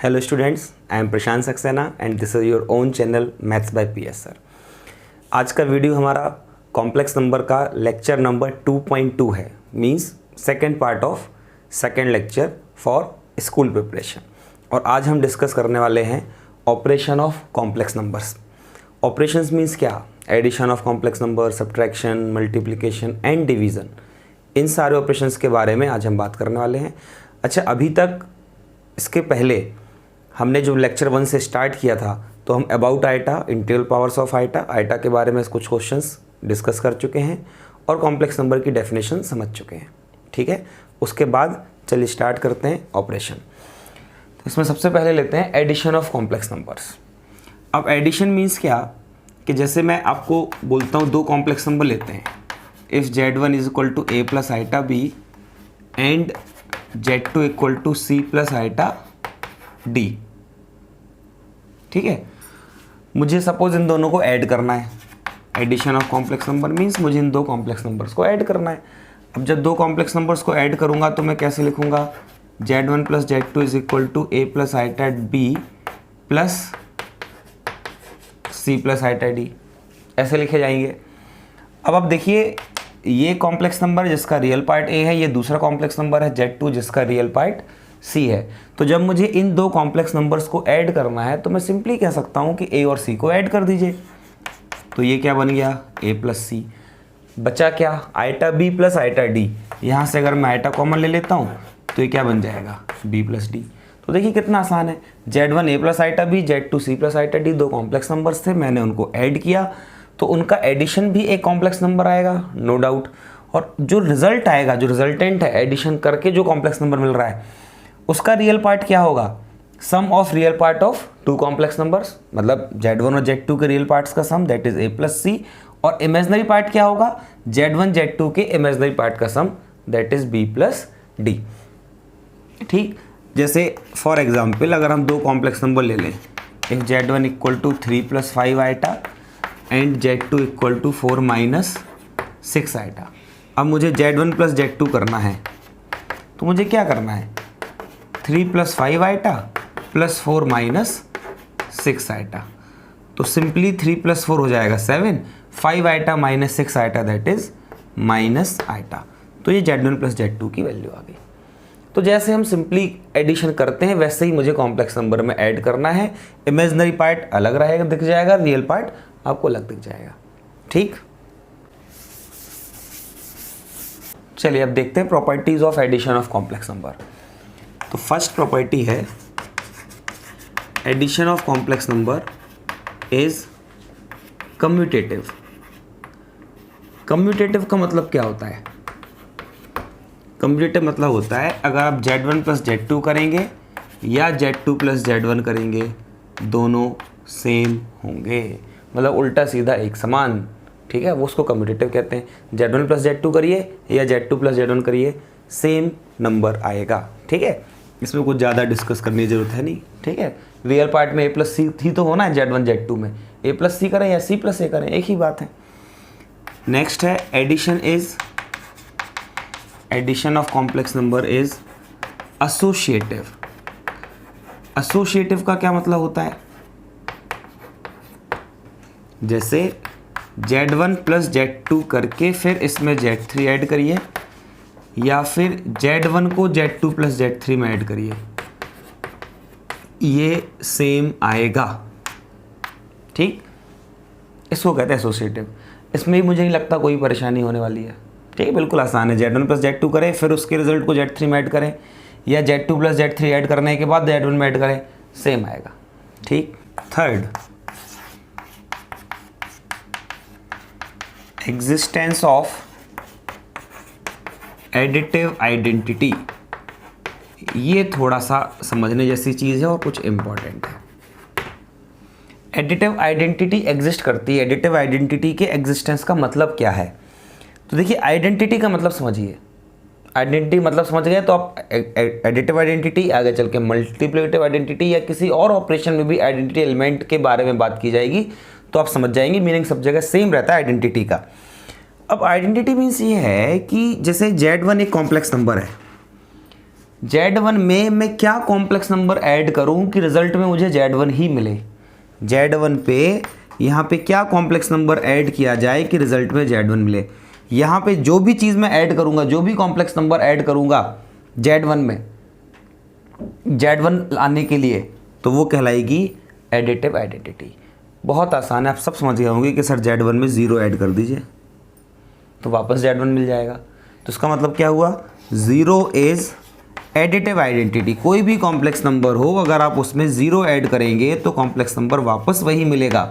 Hello students, I am Prashant Saxena and this is your own channel maths by PS sir. आज का video हमारा complex number का lecture number 2.2 है, means second part of second lecture for school preparation. और आज हम discuss करने वाले हैं operation of complex numbers. Operations means क्या? Addition of complex number, subtraction, multiplication and division. इन सारे ऑपरेशंस के बारे में आज हम बात करने वाले हैं। अच्छा, अभी तक इसके पहले हमने जो लेक्चर 1 से स्टार्ट किया था तो हम about iota, integral powers of iota के बारे में कुछ क्वेश्चंस डिस्कस कर चुके हैं और कॉम्प्लेक्स नंबर की डेफिनेशन समझ चुके हैं। ठीक है, उसके बाद चलिए स्टार्ट करते हैं ऑपरेशन। तो इसमें सबसे पहले लेते हैं एडिशन ऑफ कॉम्प्लेक्स नंबर्स। अब एडिशन मीन्स क्या कि जैसे मैं आपको बोलता हूँ दो कॉम्प्लेक्स नंबर लेते हैं, if Z1 is equal to A plus iota B and Z2 equal to C plus iota D। ठीक है, मुझे सपोज इन दोनों को ऐड करना है। Addition of complex number means मुझे इन दो कॉम्प्लेक्स नंबर्स को ऐड करना है। अब जब दो कॉम्प्लेक्स नंबर्स को ऐड करूंगा तो मैं कैसे लिखूंगा? Z1 plus Z2 is equal to A plus iota B plus C plus iota D, ऐसे लिखे जाएंगे। अब आप देखिए, ये कॉम्प्लेक्स नंबर जिसका रियल पार्ट A है, ये दूसरा कॉम्प्लेक्स नंबर है Z2 जिसका रियल पार्ट C है। तो जब मुझे इन दो कॉम्प्लेक्स नंबर्स को ऐड करना है तो मैं सिंपली कह सकता हूँ कि A और C को ऐड कर दीजिए। तो ये क्या बन गया? A plus C। बचा क्या? Iota B plus iota D। यहाँ से अगर मैं आइटा कॉमन ले लेता हूँ तो ये क्या बन जाएगा? B plus D। तो देखिए कितना आसान है। Z1 A plus iota B, Z2 C plus iota D, दो कॉम्प्लेक्स नंबर्स थे, मैंने उनको ऐड किया तो उनका एडिशन भी एक कॉम्प्लेक्स नंबर आएगा, नो डाउट। और जो रिजल्ट आएगा, जो रिजल्टेंट है एडिशन करके जो कॉम्प्लेक्स नंबर मिल रहा है, उसका रियल पार्ट क्या होगा? Sum of real part of two complex numbers, मतलब Z1 और Z2 के रियल पार्ट्स का sum, that is A plus C। और इमेजनरी पार्ट क्या होगा? Z1 Z2 के इमेजनरी पार्ट का sum, that is B plus D। ठीक, जैसे फॉर एग्जाम्पल अगर हम दो कॉम्प्लेक्स नंबर ले लें, if Z1 equal to 3 plus 5 iota and Z2 equal to 4 minus 6 iota. अब मुझे Z1 प्लस Z2 करना है तो मुझे क्या करना है? 3 plus 5 iota plus 4 minus 6 iota. तो सिंपली 3 प्लस 4 हो जाएगा 7, 5 iota minus 6 iota that is minus iota. तो ये Z1 प्लस Z2 की वैल्यू आ गई। तो जैसे हम सिंपली एडिशन करते हैं वैसे ही मुझे कॉम्प्लेक्स नंबर में ऐड करना है। इमेजनरी पार्ट अलग रहेगा, दिख जाएगा, रियल पार्ट आपको अलग दिख जाएगा। ठीक, चलिए अब देखते हैं properties of addition of complex number. तो फर्स्ट प्रॉपर्टी है addition of complex number is commutative. Commutative का मतलब क्या होता है? कम्यूटेटिव मतलब होता है अगर आप Z1 प्लस Z2 करेंगे या Z2 प्लस Z1 करेंगे, दोनों सेम होंगे, मतलब उल्टा सीधा एक समान। ठीक है, वो उसको कम्यूटेटिव कहते हैं। Z1 प्लस Z2 करिए या Z2 प्लस Z1 करिए, सेम नंबर आएगा। ठीक है, इसमें कुछ ज़्यादा डिस्कस करने की जरूरत है नहीं। ठीक है, रियल पार्ट में A प्लस C थी तो होना है Z1 Z2 में, A प्लस C करें या C प्लस A करें, एक ही बात है। नेक्स्ट है addition of complex number is associative. Associative का क्या मतलब होता है? जैसे Z1 प्लस Z2 करके फिर इसमें Z3 ऐड करिए या फिर Z1 को Z2 प्लस Z3 में ऐड करिए, ये सेम आएगा। ठीक, इसको कहते हैं एसोसिएटिव। इसमें भी मुझे नहीं लगता कोई परेशानी होने वाली है। ठीक है, बिल्कुल आसान है। Z1 प्लस Z2 करें, फिर उसके रिजल्ट को Z3 में ऐड करें या Z2 प्लस Z3 ऐड करने के बाद Z1 में ऐड करें, सेम आएगा। ठीक, third, existence of additive identity. ये थोड़ा सा समझने जैसी चीज़ है और कुछ इम्पॉर्टेंट है। एडिटिव आइडेंटिटी एग्जिस्ट करती है। एडिटिव आइडेंटिटी के एग्जिस्टेंस का मतलब क्या है? तो देखिए, आइडेंटिटी का मतलब समझिए। आइडेंटिटी मतलब समझ गए तो आप एडिटिव आइडेंटिटी, आगे चल के मल्टीप्लिकेटिव आइडेंटिटी या किसी और ऑपरेशन में भी आइडेंटिटी एलिमेंट के बारे में बात की जाएगी तो आप समझ जाएंगे, मीनिंग सब जगह सेम रहता है आइडेंटिटी का। अब आइडेंटिटी मीन्स ये है कि जैसे Z1 एक कॉम्प्लेक्स नंबर है, Z1 में मैं क्या कॉम्प्लेक्स नंबर ऐड करूं कि रिजल्ट में मुझे Z1 ही मिले। Z1 पे यहाँ पे क्या कॉम्प्लेक्स नंबर ऐड किया जाए कि रिजल्ट में Z1 मिले। यहाँ पे जो भी चीज़ मैं ऐड करूँगा, जो भी कॉम्प्लेक्स नंबर ऐड करूँगा Z1 में, Z1 लाने के लिए, तो वो कहलाएगी एडिटिव आइडेंटिटी। बहुत आसान है, आप सब समझ गए होंगे कि सर Z1 में 0 ऐड कर दीजिए तो वापस Z1 मिल जाएगा। तो इसका मतलब क्या हुआ, 0 इज़ एडिटिव आइडेंटिटी। कोई भी कॉम्प्लेक्स नंबर हो, अगर आप उसमें 0 ऐड करेंगे तो कॉम्प्लेक्स नंबर वापस वही मिलेगा।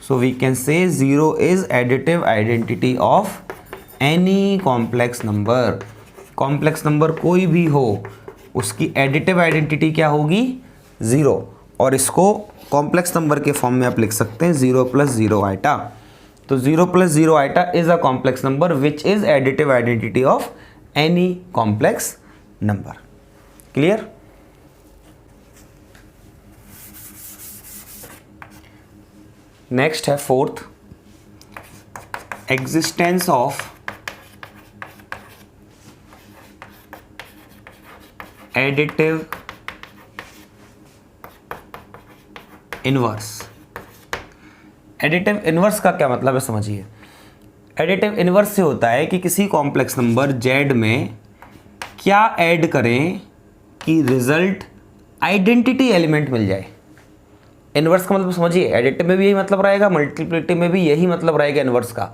So we can say 0 is additive identity of any complex number. Complex number कोई भी हो, उसकी एडिटिव आइडेंटिटी क्या होगी, 0। और इसको कॉम्प्लेक्स नंबर के फॉर्म में आप लिख सकते हैं 0 + 0 आइटा। तो 0 + 0 iota is a complex number which is additive identity of any complex number. Clear? Next है fourth, existence of additive inverse. Additive inverse का क्या मतलब है समझिए। एडिटिव इनवर्स से होता है कि किसी कॉम्प्लेक्स नंबर Z में क्या ऐड करें कि रिजल्ट आइडेंटिटी एलिमेंट मिल जाए। इनवर्स का मतलब समझिए, एडिटिव में भी यही मतलब रहेगा, मल्टीप्लिकेटिव में भी यही मतलब रहेगा इनवर्स का,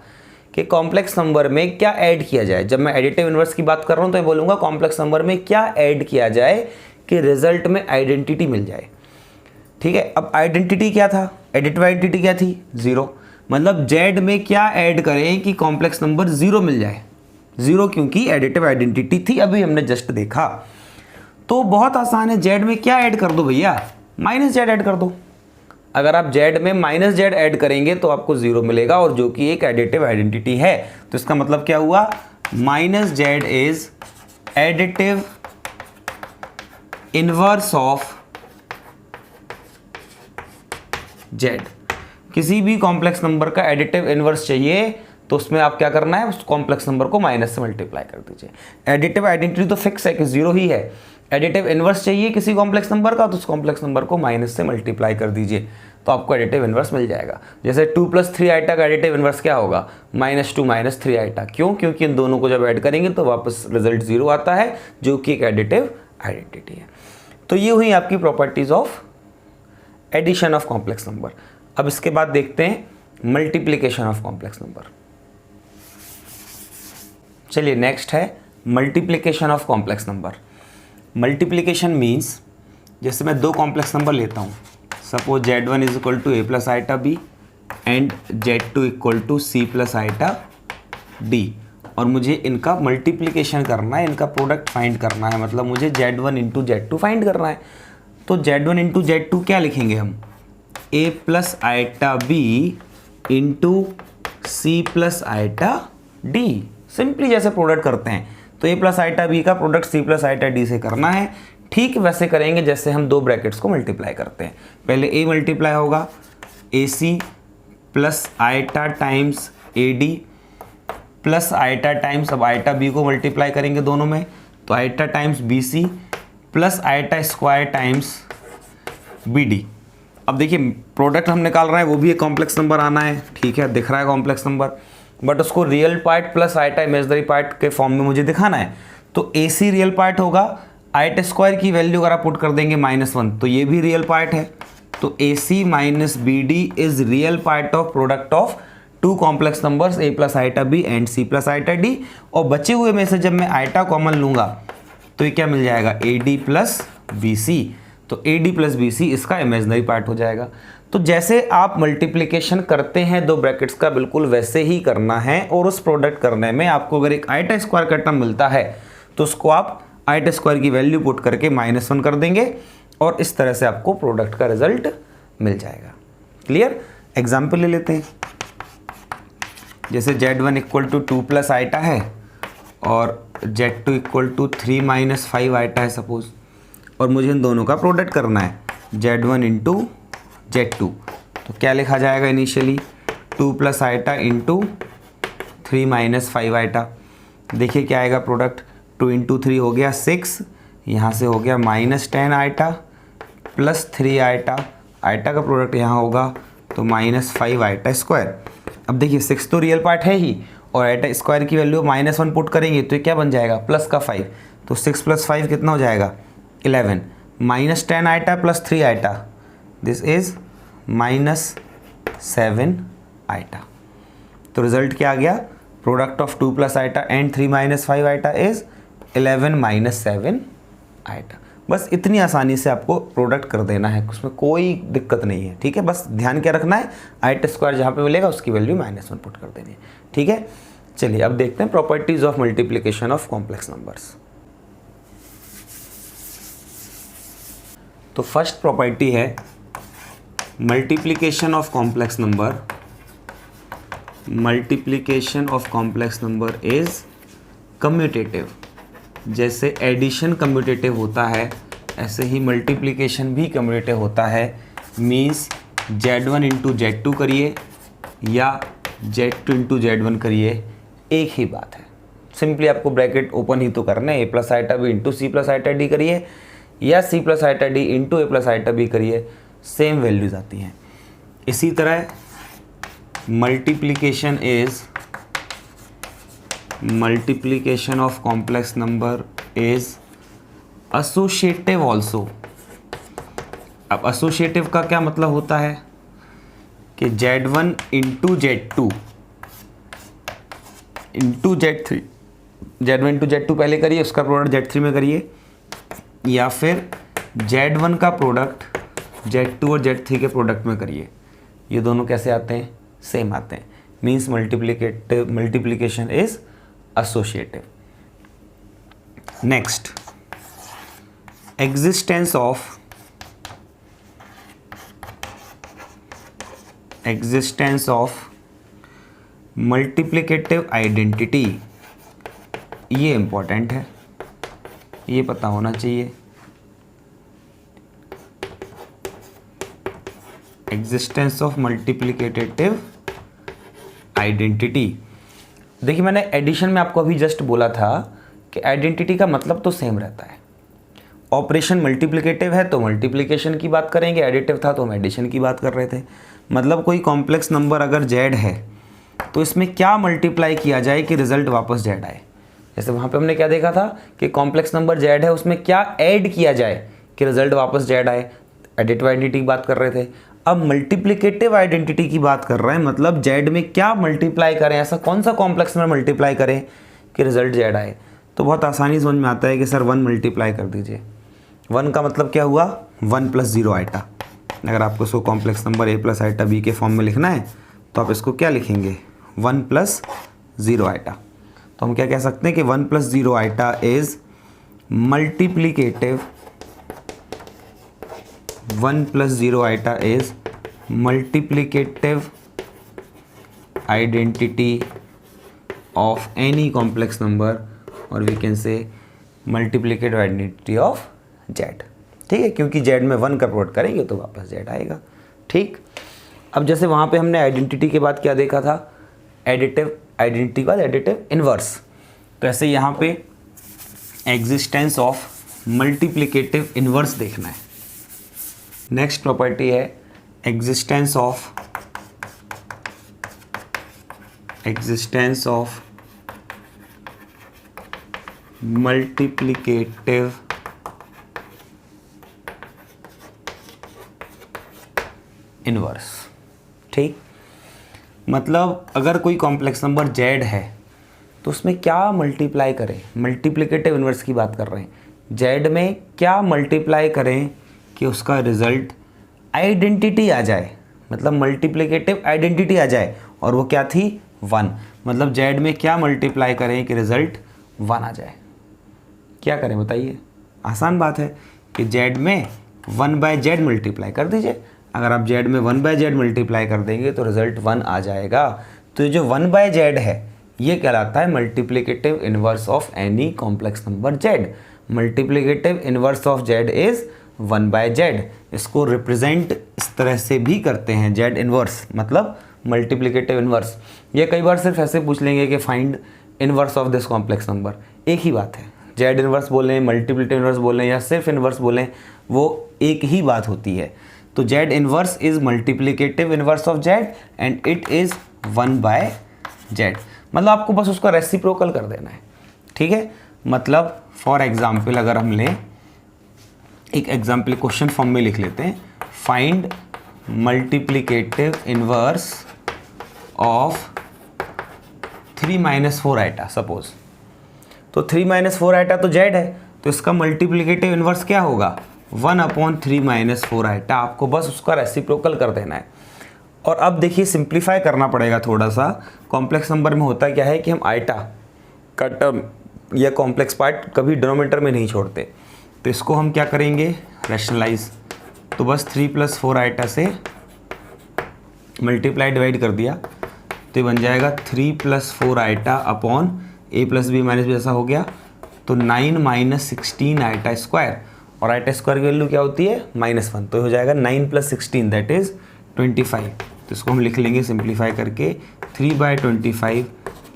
कि कॉम्प्लेक्स नंबर में क्या ऐड किया जाए। जब मैं एडिटिव इनवर्स की बात कर रहा हूँ तो मैं बोलूँगा कॉम्प्लेक्स नंबर में क्या ऐड किया जाए कि रिजल्ट में आइडेंटिटी मिल जाए। ठीक है, अब आइडेंटिटी क्या था, एडिटिव आइडेंटिटी क्या थी, 0। मतलब Z में क्या ऐड करें कि कॉम्प्लेक्स नंबर 0 मिल जाए। 0 क्योंकि एडिटिव आइडेंटिटी थी, अभी हमने जस्ट देखा। तो बहुत आसान है, Z में क्या ऐड कर दो भैया, -Z ऐड कर दो। अगर आप Z में -Z ऐड करेंगे तो आपको 0 मिलेगा, और जो कि एक एडिटिव आइडेंटिटी है। तो इसका मतलब क्या हुआ, -Z is additive inverse of Z। किसी भी कॉम्प्लेक्स नंबर का एडिटिव इनवर्स चाहिए तो उसमें आप क्या करना है, उस कॉम्प्लेक्स नंबर को माइनस से मल्टीप्लाई कर दीजिए। एडिटिव आइडेंटिटी तो फिक्स है कि 0 ही है। एडिटिव इनवर्स चाहिए किसी कॉम्प्लेक्स नंबर का तो उस कॉम्प्लेक्स नंबर को माइनस से मल्टीप्लाई कर दीजिए, तो आपको एडिटिव इनवर्स मिल जाएगा। जैसे 2 + 3 आइटा का एडिटिव इनवर्स क्या होगा, -2 - 3 आइटा। क्यों? क्योंकि इन दोनों को जब ऐड करेंगे तो वापस रिजल्ट 0 आता है, जो कि एक एडिटिव आइडेंटिटी है। तो ये हुई आपकी properties of addition of complex number. अब इसके बाद देखते हैं मल्टीप्लिकेशन ऑफ कॉम्प्लेक्स नंबर। चलिए नेक्स्ट है multiplication of complex number. Multiplication means, जैसे मैं 2 कॉम्प्लेक्स नंबर लेता हूँ, suppose Z1 = a + iota b and Z2 = c + iota d, और मुझे इनका मल्टीप्लिकेशन करना है, इनका प्रोडक्ट फाइंड करना है, मतलब मुझे Z1 × Z2 फाइंड करना है। तो Z1 × Z2 क्या लिखेंगे हम, a + iota b × c + iota d। Simply जैसे प्रोडक्ट करते हैं तो a + आइटा b का प्रोडक्ट c + आइटा d से करना है। ठीक वैसे करेंगे जैसे हम 2 ब्रैकेट्स को मल्टीप्लाई करते हैं। पहले a मल्टीप्लाई होगा ac + iota times ad plus iota times, अब आइटा b को मल्टीप्लाई करेंगे दोनों में, तो iota times bc plus iota square times bd। अब देखिए प्रोडक्ट हम निकाल रहे हैं, वो भी एक कॉम्प्लेक्स नंबर आना है। ठीक है, दिख रहा है कॉम्प्लेक्स नंबर, बट उसको real part plus iota imaginary part के फॉर्म में मुझे दिखाना है। तो AC रियल पार्ट होगा, आइटा स्क्वायर की वैल्यू अगर आप पुट कर देंगे -1, तो ये भी रियल पार्ट है। तो AC - BD is real part of product of 2 complex numbers a + iota b and c + iota d। और बचे हुए में से जब मैं आइटा कॉमन लूँगा तो ये क्या मिल जाएगा, AD + BC। तो AD + BC इसका इमेजनरी पार्ट हो जाएगा। तो जैसे आप मल्टीप्लिकेशन करते हैं 2 ब्रैकेट्स का, बिल्कुल वैसे ही करना है। और उस प्रोडक्ट करने में आपको अगर एक आइटा स्क्वायर का टर्म मिलता है तो उसको आप आइटा स्क्वायर की वैल्यू पुट करके -1 कर देंगे, और इस तरह से आपको प्रोडक्ट का रिजल्ट मिल जाएगा। क्लियर? एग्जाम्पल ले लेते हैं। जैसे Z1 = 2 + आइटा है और Z2 = 3 - 5 आइटा है सपोज, और मुझे इन दोनों का प्रोडक्ट करना है Z1 × Z2। तो क्या लिखा जाएगा इनिशियली, 2 + आइटा × 3 - 5 आइटा। देखिए क्या आएगा प्रोडक्ट, 2 इंटू 3 हो गया 6, यहाँ से हो गया -10 आइटा प्लस 3 आइटा, आइटा का प्रोडक्ट यहाँ होगा तो -5 आइटा स्क्वायर। अब देखिए 6 तो रियल पार्ट है ही, और आइटा स्क्वायर की वैल्यू -1 पुट करेंगे तो ये क्या बन जाएगा, प्लस का 5, तो 6 + 5 कितना हो जाएगा 11, -10 iota plus 3 iota, this is -7 iota. तो रिजल्ट क्या आ गया, product of 2 + iota and 3 - 5 iota is 11 - 7 iota. बस इतनी आसानी से आपको प्रोडक्ट कर देना है, उसमें कोई दिक्कत नहीं है, ठीक है। बस ध्यान क्या रखना है, आइटा स्क्वायर जहाँ पे मिलेगा उसकी वैल्यू -1 पुट कर देनी है, ठीक है। चलिए अब देखते हैं properties of multiplication of complex numbers. तो फर्स्ट प्रॉपर्टी है multiplication of complex number, multiplication of complex number is commutative. जैसे एडिशन कम्यूटेटिव होता है ऐसे ही मल्टीप्लिकेशन भी कम्यूटेटिव होता है। मीन्स Z1 × Z2 करिए या Z2 × Z1 करिए, एक ही बात है। सिंपली आपको ब्रैकेट ओपन ही तो करना है, a + iota b × c + iota d करिए या c + iota d × a + iota b करिए, सेम वैल्यूज आती हैं। इसी तरह multiplication of complex number is associative also. अब एसोसिएटिव का क्या मतलब होता है कि Z1 × Z2 × Z3, Z1 × Z2 पहले करिए, उसका प्रोडक्ट Z3 में करिए, या फिर Z1 का प्रोडक्ट Z2 और Z3 के प्रोडक्ट में करिए। ये दोनों कैसे आते हैं, सेम आते हैं। Means multiplication is associative. Next, existence of multiplicative identity, ये इंपॉर्टेंट है, ये पता होना चाहिए। Existence of multiplicative identity. देखिए मैंने एडिशन में आपको अभी जस्ट बोला था कि आइडेंटिटी का मतलब तो सेम रहता है। ऑपरेशन मल्टीप्लिकेटिव है तो मल्टीप्लिकेशन की बात करेंगे, एडिटिव था तो हम एडिशन की बात कर रहे थे। मतलब कोई कॉम्प्लेक्स नंबर अगर Z है तो इसमें क्या मल्टीप्लाई किया जाए कि रिजल्ट वापस Z आए। जैसे वहाँ पे हमने क्या देखा था कि कॉम्प्लेक्स नंबर Z है, उसमें क्या ऐड किया जाए कि रिजल्ट वापस Z आए, एडिटिव आइडेंटिटी की बात कर रहे थे। अब मल्टीप्लिकेटिव आइडेंटिटी की बात कर रहे हैं, मतलब Z में क्या मल्टीप्लाई करें, ऐसा कौन सा कॉम्प्लेक्स नंबर मल्टीप्लाई करें कि रिजल्ट Z आए। तो बहुत आसानी समझ में आता है कि सर 1 मल्टीप्लाई कर दीजिए। 1 का मतलब क्या हुआ, 1 + 0 आइटा। अगर आपको इसको complex number a + iota b के फॉर्म में लिखना है तो आप इसको क्या लिखेंगे, 1 + 0 आइटा। तो हम क्या कह सकते हैं कि 1 + 0 iota is multiplicative, 1 + 0 iota is multiplicative identity of any complex number, और we can say multiplicative identity of Z। ठीक है, क्योंकि Z में 1 का प्रोडक्ट करेंगे तो वापस Z आएगा। ठीक, अब जैसे वहाँ पे हमने आइडेंटिटी के बाद क्या देखा था, एडिटिव आइडेंटिटी के बाद एडिटिव इन्वर्स। तो ऐसे यहाँ पे एग्जिस्टेंस ऑफ मल्टीप्लिकेटिव इन्वर्स देखना है। नेक्स्ट प्रॉपर्टी है एग्जिस्टेंस ऑफ मल्टीप्लिकेटिव इन्वर्स। ठीक, मतलब अगर कोई कॉम्प्लेक्स नंबर Z है तो उसमें क्या मल्टीप्लाई करें, मल्टीप्लिकेटिव इन्वर्स की बात कर रहे हैं। Z में क्या मल्टीप्लाई करें कि उसका रिजल्ट आइडेंटिटी आ जाए, मतलब मल्टीप्लिकेटिव आइडेंटिटी आ जाए, और वो क्या थी, 1। मतलब Z में क्या मल्टीप्लाई करें कि रिजल्ट 1 आ जाए। क्या करें बताइए, आसान बात है कि Z में 1/Z मल्टीप्लाई कर दीजिए। अगर आप Z में 1/Z मल्टीप्लाई कर देंगे तो रिजल्ट 1 आ जाएगा। तो ये जो 1/Z है ये कहलाता है multiplicative inverse of any complex number Z। Multiplicative inverse of Z is 1/Z। इसको रिप्रेजेंट इस तरह से भी करते हैं, Z इन्वर्स मतलब मल्टीप्लिकेटिव इन्वर्स। ये कई बार सिर्फ ऐसे पूछ लेंगे कि find inverse of this complex number, एक ही बात है, जेड इनवर्स बोलें, मल्टीप्लिकेटिव इनवर्स बोलें या सिर्फ इनवर्स बोलें, वो एक ही बात होती है। तो Z inverse is multiplicative inverse of Z and it is 1/z। मतलब आपको बस उसका रेसिप्रोकल कर देना है, ठीक है। मतलब फॉर एग्जाम्पल अगर हम लें एक एग्जाम्पल क्वेश्चन फॉर्म में लिख लेते हैं, find multiplicative inverse of 3 - 4 iota suppose. तो 3 - 4 आइटा तो जेड है, तो इसका मल्टीप्लिकेटिव इनवर्स क्या होगा 1/3 - 4 आइटा। आपको बस उसका रेसिप्रोकल कर देना है। और अब देखिए सिंप्लीफाई करना पड़ेगा थोड़ा सा। कॉम्प्लेक्स नंबर में होता क्या है कि हम आइटा का टर्म या कॉम्प्लेक्स पार्ट कभी डिनोमिनेटर में नहीं छोड़ते, तो इसको हम क्या करेंगे रैशनलाइज। तो बस 3 + 4 आइटा से मल्टीप्लाई डिवाइड कर दिया, तो ये बन जाएगा 3 + 4 iota upon a + b - b जैसा हो गया, तो 9 - 16 आइटा स्क्वायर। और आइटा स्क्वायर की वैल्यू क्या होती है -1, तो हो जाएगा 9 + 16 दैट इज 25। तो इसको हम लिख लेंगे सिंप्लीफाई करके 3/25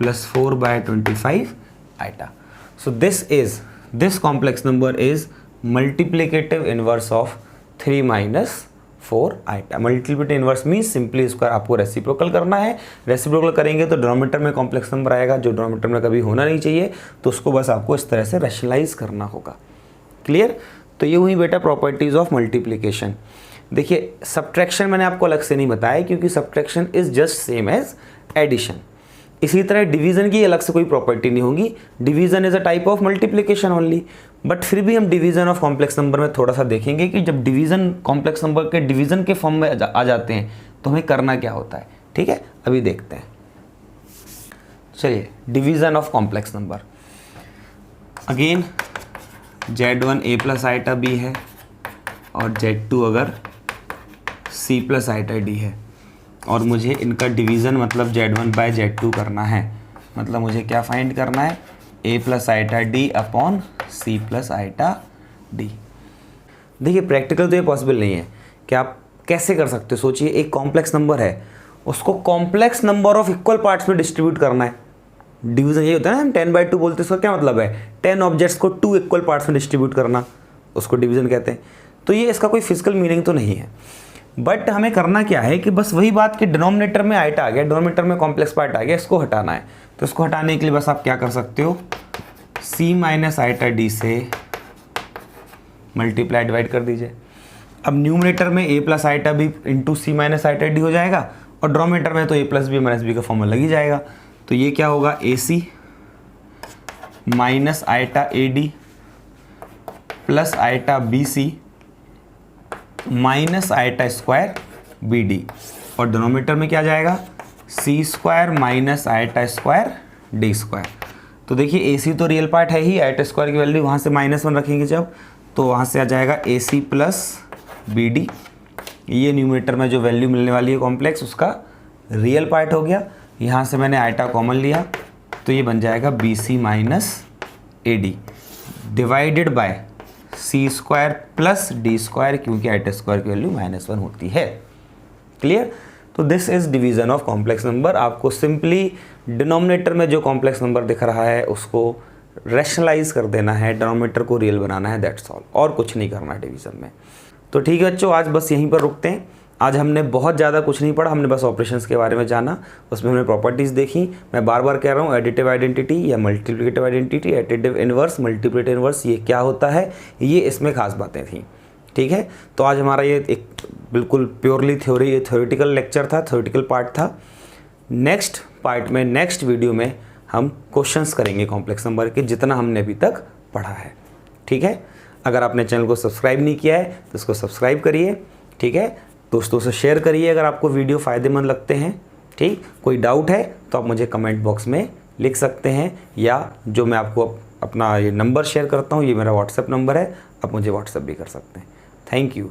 + 4/25 iota. So this complex number is multiplicative inverse of 3 - 4 iota. Multiplicative inverse means simply इसका आपको रेसिप्रोकल करना है। रेसिप्रोकल करेंगे तो डिनोमिनेटर में कॉम्प्लेक्स नंबर आएगा जो डिनोमिनेटर में कभी होना नहीं चाहिए, तो उसको बस आपको इस तरह से रैशनलाइज करना होगा। क्लियर। तो ये हुई बेटा प्रॉपर्टीज ऑफ मल्टीप्लिकेशन। देखिए सब्ट्रैक्शन मैंने आपको अलग से नहीं बताया क्योंकि subtraction is just same as addition. इसी तरह डिवीजन की अलग से कोई प्रॉपर्टी नहीं होगी, division is a type of multiplication only. But फिर भी हम डिवीजन ऑफ कॉम्प्लेक्स नंबर में थोड़ा सा देखेंगे कि जब डिवीजन कॉम्प्लेक्स नंबर के डिवीजन के फॉर्म में आ जाते हैं तो हमें करना क्या होता है, ठीक है। अभी देखते हैं। चलिए division of complex number. Again Z1 a + iota b है और Z2 अगर c + आइटा d है, और मुझे इनका डिवीज़न मतलब Z1/Z2 करना है। मतलब मुझे क्या फाइंड करना है a + iota d upon c + iota d। देखिए प्रैक्टिकल तो ये पॉसिबल नहीं है कि आप कैसे कर सकते हो। सोचिए एक कॉम्प्लेक्स नंबर है, उसको complex number of equal parts में डिस्ट्रीब्यूट करना है। डिवीजन ये होता है ना, हम 10/2 बोलते हैं, उसका क्या मतलब है 10 ऑब्जेक्ट्स को 2 इक्वल पार्ट्स में डिस्ट्रीब्यूट करना, उसको डिवीजन कहते हैं। तो ये इसका कोई फिजिकल मीनिंग तो नहीं है, बट हमें करना क्या है कि बस वही बात कि डिनोमिनेटर में आइटा आ गया, डिनोमिनेटर में कॉम्प्लेक्स पार्ट आ गया, इसको हटाना है। तो इसको हटाने के लिए बस आप क्या कर सकते हो c - आइटा d से मल्टीप्लाई डिवाइड कर दीजिए। अब न्यूमरेटर में a + iota b into c - iota d हो जाएगा और डिनोमिनेटर में तो a + b - b का फॉर्मूला लग ही जाएगा। तो ये क्या होगा AC - iota AD plus iota BC minus iota square BD, और डिनोमिनेटर में क्या जाएगा C² minus iota square D²। तो देखिए AC तो रियल पार्ट है ही, आइटा स्क्वायर की वैल्यू वहाँ से -1 रखेंगे जब, तो वहाँ से आ जाएगा AC + BD। ये न्यूमरेटर में जो वैल्यू मिलने वाली है कॉम्प्लेक्स उसका रियल पार्ट हो गया। यहाँ से मैंने आइटा कॉमन लिया तो ये बन जाएगा BC - AD divided by C² + D² क्योंकि आइटा स्क्वायर की वैल्यू -1 होती है। क्लियर। तो this is division of complex number. आपको सिंपली डिनोमिनेटर में जो कॉम्प्लेक्स नंबर दिख रहा है उसको रैशनलाइज कर देना है, डिनोमिनेटर को रियल बनाना है, दैट्स ऑल, और कुछ नहीं करना है डिवीजन में। तो ठीक है बच्चों, आज बस यहीं पर रुकते हैं। आज हमने बहुत ज़्यादा कुछ नहीं पढ़ा, हमने बस ऑपरेशंस के बारे में जाना, उसमें हमने प्रॉपर्टीज़ देखी। मैं बार बार कह रहा हूँ एडिटिव आइडेंटिटी या multiplicative identity, additive inverse, multiplicative inverse, ये क्या होता है, ये इसमें खास बातें थी। ठीक है, तो आज हमारा ये एक बिल्कुल प्योरली थ्योरेटिकल लेक्चर था, थ्योरेटिकल पार्ट था। नेक्स्ट पार्ट में, नेक्स्ट वीडियो में हम क्वेश्चंस करेंगे कॉम्प्लेक्स नंबर के, जितना हमने अभी तक पढ़ा है। ठीक है, अगर आपने चैनल को सब्सक्राइब नहीं किया है तो इसको सब्सक्राइब करिए। ठीक है, दोस्तों से शेयर करिए अगर आपको वीडियो फ़ायदेमंद लगते हैं। ठीक, कोई डाउट है तो आप मुझे कमेंट बॉक्स में लिख सकते हैं, या जो मैं आपको अपना ये नंबर शेयर करता हूँ, ये मेरा व्हाट्सएप नंबर है, आप मुझे व्हाट्सएप भी कर सकते हैं। Thank you.